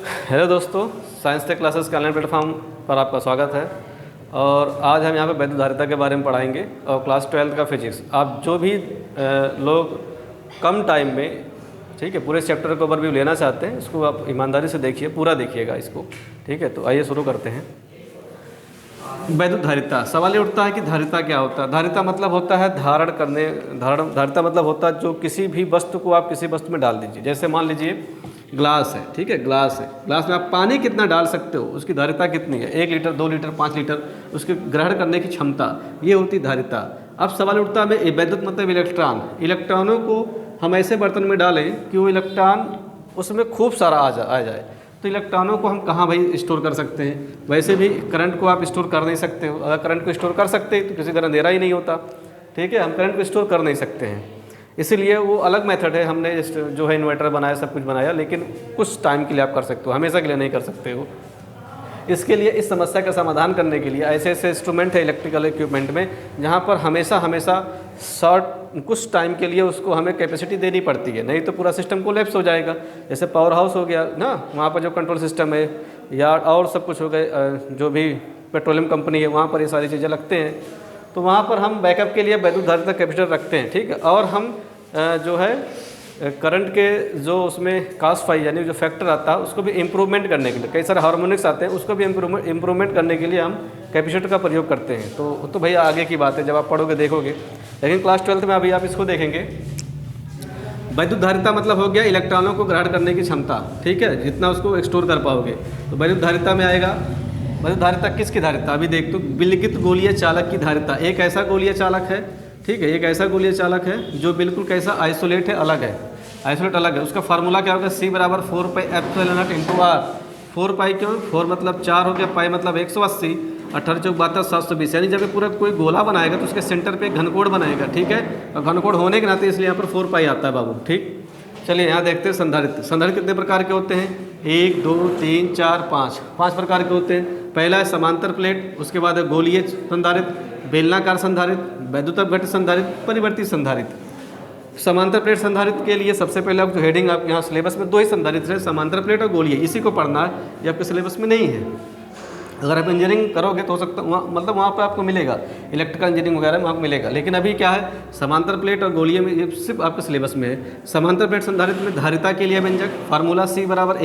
Hello दोस्तों, science tech classes के online platform पर आपका स्वागत है। और आज हम यहाँ पे वैद्युत धारिता के बारे में पढ़ाएंगे और क्लास 12 का फिजिक्स। आप जो भी लोग कम टाइम में, ठीक है, पूरे चैप्टर का ओवरव्यू लेना चाहते हैं, इसको आप ईमानदारी से देखिए, पूरा देखिएगा इसको, ठीक है। तो आइए शुरू करते हैं। वैद्युत धारिता, सवाल ये उठता है कि धारिता क्या होता है। धारिता मतलब होता है धारण करने, धारिता मतलब होता है जो किसी भी वस्तु को आप किसी वस्तु में डाल दीजिए। जैसे मान लीजिए ग्लास है, ठीक है, ग्लास है, ग्लास में आप पानी कितना डाल सकते हो, उसकी धारिता कितनी है, 1 लीटर, 2 लीटर, 5 लीटर, उसके ग्रहण करने की क्षमता, ये होती धारिता। अब सवाल उठता है वैद्युत मतलब इलेक्ट्रॉन, इलेक्ट्रॉनों को हम ऐसे बर्तन में डालें कि वो इलेक्ट्रॉन उसमें खूब सारा आ जाए। तो इलेक्ट्रॉनों को हम कहाँ भाई स्टोर कर सकते हैं। वैसे भी करंट को आप स्टोर कर नहीं सकते हो। अगर करंट को स्टोर कर सकते हैं तो किसी तरह अंधेरा ही नहीं होता, ठीक है। हम करंट को स्टोर कर नहीं सकते हैं, इसीलिए वो अलग मेथड है। हमने जो है इन्वर्टर बनाया, सब कुछ बनाया, लेकिन कुछ टाइम के लिए आप कर सकते हो, हमेशा के लिए नहीं कर सकते हो। इसके लिए, इस समस्या का समाधान करने के लिए ऐसे ऐसे इंस्ट्रूमेंट है इलेक्ट्रिकल इक्विपमेंट में जहाँ पर हमेशा कुछ टाइम के लिए उसको हमें कैपेसिटी देनी पड़ती है, नहीं तो पूरा सिस्टम कोलैप्स हो जाएगा। जैसे पावर हाउस हो गया ना, वहाँ पर जो कंट्रोल सिस्टम है, या और सब कुछ हो गए, जो भी पेट्रोलियम कंपनी है, वहाँ पर ये सारी चीज़ें लगते हैं। तो वहाँ पर हम बैकअप के लिए वैद्युत धारिता कैपेसिटर रखते हैं, ठीक है। और हम जो है करंट के जो उसमें कास्ट फाई यानी जो फैक्टर आता है उसको भी इम्प्रूवमेंट करने के लिए, कई सारे हार्मोनिक्स आते हैं, उसको भी इम्प्रूवमेंट करने के लिए हम कैपेसिटर का प्रयोग करते हैं। तो भैया आगे की बात है, जब आप पढ़ोगे देखोगे। लेकिन क्लास 12 में अभी आप इसको देखेंगे। वैद्युत धारिता मतलब हो गया इलेक्ट्रॉनों को ग्रहण करने की क्षमता, ठीक है, जितना उसको स्टोर कर पाओगे। तो वैद्युत धारिता में आएगा, वैद्युत धारिता किसकी धारिता, अभी देख तो विलगित गोलीय चालक की धारिता। एक ऐसा गोलीय चालक है, ठीक है, एक ऐसा गोलीय चालक है जो बिल्कुल कैसा आइसोलेट है, अलग है, आइसोलेट अलग है। उसका फार्मूला क्या होगा, C बराबर 4πε0 × R। 4 पाई क्यों, 4 मतलब 4 हो गया, पाई मतलब 180, 18 चौक 72, 720। यानी जब पूरा कोई गोला बनाएगा तो उसके सेंटर पे घनकोण बनाएगा, ठीक है। और घनकोण होने के नाते इसलिए यहाँ पर 4 पाई आता है बाबू, ठीक। चलिए यहाँ देखते हैं संधारित्र। संधारित्र कितने प्रकार के होते हैं, 1 2 3 4 5 प्रकार के होते हैं। पहला है समांतर प्लेट, उसके बाद है गोलीय संधारित्र, बेलनाकार संधारित्र, वैद्युत अपघट्य संधारित्र, परिवर्ती संधारित्र। समांतर प्लेट संधारित्र के लिए सबसे पहले आपको हेडिंग, आप यहाँ सिलेबस में 2 ही संधारित्र है, समांतर प्लेट और गोलीय, इसी को पढ़ना है। ये आपके सिलेबस में नहीं है। अगर आप इंजीनियरिंग करोगे तो हो सकता वहाँ, मतलब वहाँ पर आपको मिलेगा, इलेक्ट्रिकल इंजीनियरिंग वगैरह में आपको मिलेगा। लेकिन अभी क्या है, समांतर प्लेट और गोलीय में ये सिर्फ आपके सिलेबस में है। समांतर प्लेट संधारित्र में धारिता के लिए व्यंजक फार्मूला C बराबर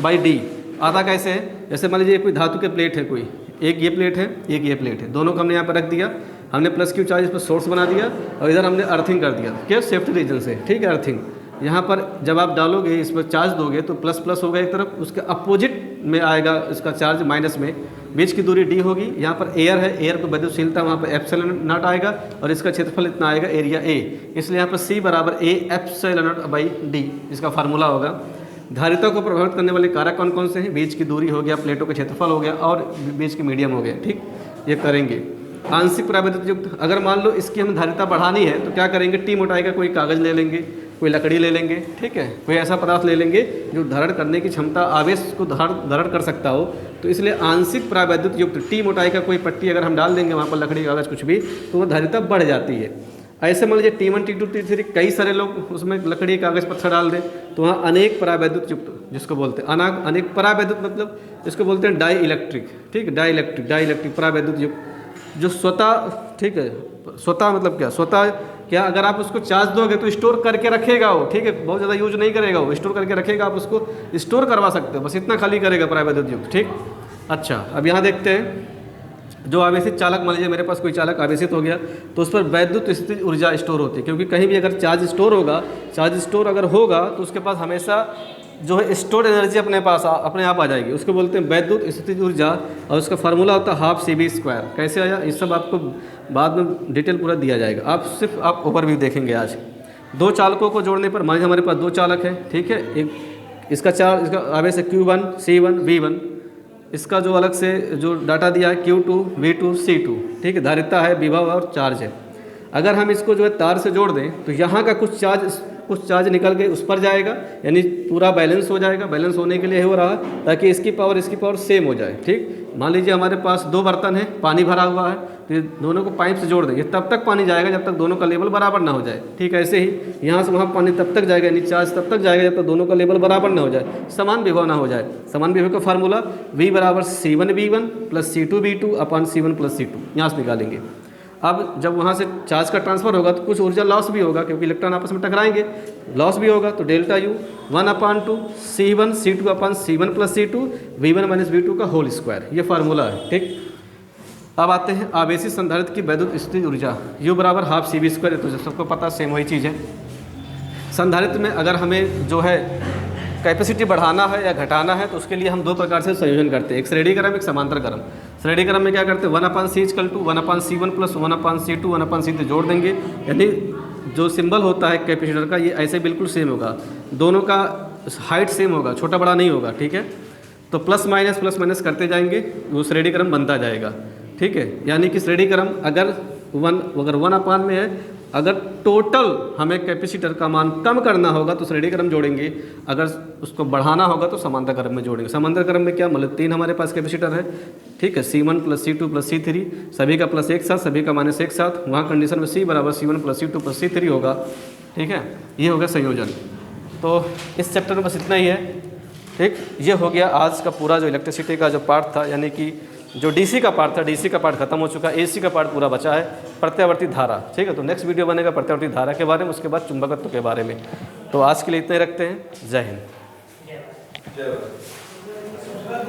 A/D। आता कैसे है, जैसे मान लीजिए कोई धातु के प्लेट है, कोई एक ये प्लेट है, एक ये प्लेट है, दोनों को हमने यहाँ पर रख दिया, हमने प्लस Q चार्ज इस पर सोर्स बना दिया और इधर हमने अर्थिंग कर दिया, क्या, सेफ्टी रीजन से, ठीक है, अर्थिंग। यहाँ पर जब आप डालोगे, इस पर चार्ज दोगे तो प्लस प्लस होगा एक तरफ, उसके अपोजिट में आएगा इसका चार्ज माइनस में, बीच की दूरी D होगी। यहाँ पर एयर है, एयर को वैद्युतशीलता वहाँ पर ε0 आएगा और इसका क्षेत्रफल इतना आएगा, एरिया A। इसलिए यहाँ पर C बराबर A/ε0/D इसका फार्मूला होगा। धारिता को प्रभावित करने वाले कारक कौन कौन से हैं, बीच की दूरी हो गया, प्लेटों का क्षेत्रफल हो गया और बीच की मीडियम हो गया, ठीक। ये करेंगे। आंशिक परावैद्युत युक्त, अगर मान लो इसकी हम धारिता बढ़ानी है तो क्या करेंगे, टी मोटाई का कोई कागज़ ले लेंगे, कोई लकड़ी ले लेंगे, ठीक है, कोई ऐसा पदार्थ ले लेंगे जो धारण करने की क्षमता, आवेश को धारण कर सकता हो। तो इसलिए आंशिक परावैद्युत युक्त टी मोटाई का कोई पट्टी अगर हम डाल देंगे वहाँ पर, लकड़ी, कागज़, कुछ भी, तो वो धारिता बढ़ जाती है। ऐसे मान लीजिए T1 T2 T3 कई सारे लोग उसमें लकड़ी, कागज़, पत्थर डाल दें तो वहाँ अनेक परावैद्युत युक्त, जिसको बोलते हैं अनेक परावैद्युत, मतलब इसको बोलते हैं डाई इलेक्ट्रिक, ठीक है, डाई इलेक्ट्रिक परावैद्युत युक्त, जो स्वतः, ठीक है, स्वतः मतलब क्या, स्वतः क्या, अगर आप उसको चार्ज दोगे तो स्टोर करके रखेगा वो, ठीक है, बहुत ज़्यादा यूज नहीं करेगा वो, स्टोर करके रखेगा, आप उसको स्टोर करवा सकते हो, बस इतना खाली करेगा परावैद्युत युक्त, ठीक। अच्छा, अब यहाँ देखते हैं जो आवेशित चालक, मान लीजिए मेरे पास कोई चालक आवेशित हो गया तो उस पर वैद्युत स्थितिज ऊर्जा स्टोर होती है, क्योंकि कहीं भी अगर चार्ज स्टोर अगर होगा तो उसके पास हमेशा जो है स्टोर्ड एनर्जी अपने आप आ जाएगी, उसको बोलते हैं वैद्युत स्थितिज ऊर्जा। और उसका फार्मूला होता है 12CV²। कैसे आया, ये सब आपको बाद में डिटेल पूरा दिया जाएगा, आप ओवरव्यू देखेंगे आज। 2 चालकों को जोड़ने पर, मान लीजिए हमारे पास 2 चालक हैं, ठीक है, एक इसका आवेश है Q1 C1 V1, इसका जो अलग से जो डाटा दिया है Q2 V2 C2, ठीक है, धारिता है, विभव और चार्ज है। अगर हम इसको जो है तार से जोड़ दें तो यहाँ का कुछ चार्ज निकल के उस पर जाएगा, यानी पूरा बैलेंस हो जाएगा। बैलेंस होने के लिए हो रहा ताकि इसकी पावर सेम हो जाए। ठीक, मान लीजिए हमारे पास 2 बर्तन है, पानी भरा हुआ है, तो ये दोनों को पाइप से जोड़ देंगे, तब तक पानी जाएगा जब तक दोनों का लेवल बराबर ना हो जाए। ठीक, ऐसे ही यहाँ से वहाँ पानी तब तक जाएगा, यानी चार्ज तब तक जाएगा जब तक दोनों का लेवल बराबर ना हो जाए, समान विभव ना हो जाए। समान विभव का फार्मूला V बराबर C1V1 plus C2V2 upon C1 plus C2 यहाँ से निकालेंगे। अब जब वहाँ से चार्ज का ट्रांसफ़र होगा तो कुछ ऊर्जा लॉस भी होगा, क्योंकि इलेक्ट्रॉन आपस में टकराएंगे, लॉस भी होगा। तो delta U 1/2 C1 C2 upon C1 plus C2 V1 minus V2 का होल स्क्वायर, ये फार्मूला है। ठीक, अब आते हैं आवेशित संधारित्र की वैद्युत स्थितिज ऊर्जा U बराबर हाफ CV²। तो सबको पता सेम वही चीज़ है। संधारित्र में अगर हमें जो है कैपेसिटी बढ़ाना है या घटाना है तो उसके लिए हम 2 प्रकार से संयोजन करते हैं, एक श्रेणी क्रम, एक समांतर क्रम। श्रेणी क्रम में क्या करते हैं, 1/C = 1/C1 plus 1/C2 1/C3 जोड़ देंगे, यानी जो सिंबल होता है कैपेसिटर का ये ऐसे बिल्कुल सेम होगा, दोनों का हाइट सेम होगा, छोटा बड़ा नहीं होगा। ठीक है, तो प्लस माइनस करते जाएंगे, वो श्रेणी क्रम बनता जाएगा। ठीक है, यानी कि श्रेणी क्रम अगर 1/1 में है, अगर टोटल हमें कैपेसिटर का मान कम करना होगा तो श्रेणी क्रम जोड़ेंगे, अगर उसको बढ़ाना होगा तो समांतर क्रम में जोड़ेंगे। समांतर क्रम में क्या, मतलब 3 हमारे पास कैपेसिटर है। ठीक है, C1 plus C2 plus C3, सभी का प्लस एक साथ, सभी का माइनस एक साथ। वहाँ कंडीशन में C बराबर C1 plus C2 plus C3 होगा। ठीक है, ये हो गया संयोजन। तो इस चैप्टर में बस इतना ही है। ठीक, ये हो गया आज का पूरा जो इलेक्ट्रिसिटी का जो पार्ट था, यानी कि जो डीसी का पार्ट था, डीसी का पार्ट खत्म हो चुका है, एसी का पार्ट पूरा बचा है, प्रत्यावर्ती धारा। ठीक है, तो नेक्स्ट वीडियो बनेगा प्रत्यावर्ती धारा के बारे में, उसके बाद चुंबकत्व के बारे में। तो आज के लिए इतना ही रखते हैं। जय हिंद।